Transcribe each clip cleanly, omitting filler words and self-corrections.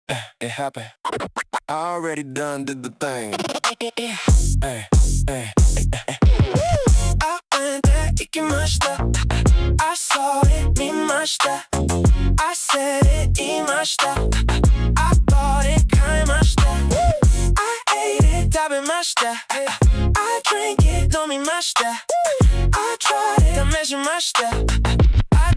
It happened. I already done did the thing. Hey, hey, I went there, 行きました。I saw it, 見ました。I said it, 言いました。I bought it, 買いました。I ate it, 食べました。I drank it, 飲みました。I tried it, 試しました。I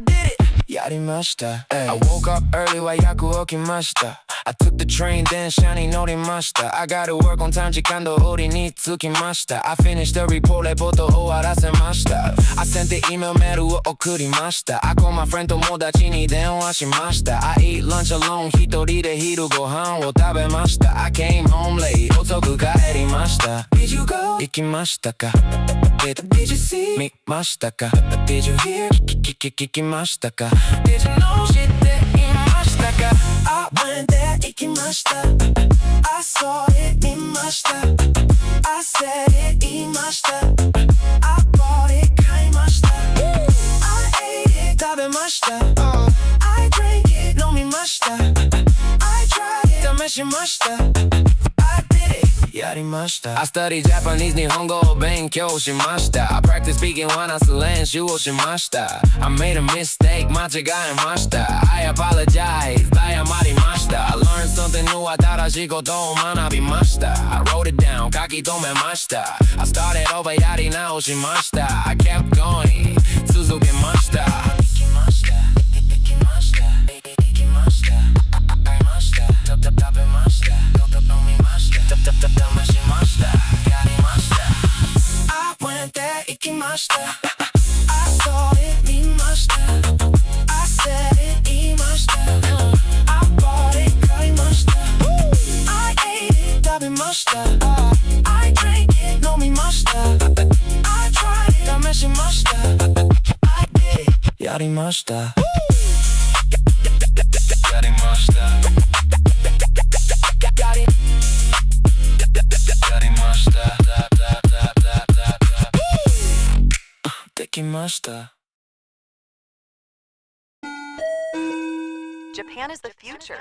did it, やりました。I woke up early はよく起きました。I took the train 電車に乗りました。I gotta work on time 時間通りに着きました。I finished the report レポート終わらせました。I sent the email メールを送りました。I called my friend 友達に電話しました。I eat lunch alone 一人で昼ご飯を食べました。I came home late 遅く帰りました。Did you go? 行きましたか Did you see? 見ましたか Did you hear? 聞きましたか Did you know? 知っていましたか I went there 行きました I saw it 見ました I said it 言いました I bought it 買いました I ate it 食べました I drank it 飲みました I tried it 試しました I did it やりました I studied Japanese 日本語を勉強しました I practice speaking 話す練習をしました I made a mistake 間違えました I apologize 謝りました I learned something new 新しいことを学びました I wrote it down 書き留めました I started over やり直しました I kept going 続けました行きました行きました行きました買いました食べました飲みました試しましたやりました I went there 行きました I saw it 見ました I said it 言いました I bought it 買いました I ate it 食べました I drank it 飲みました I tried it 試しました I did it やりましたやりましたやりましたできました Japan is the future.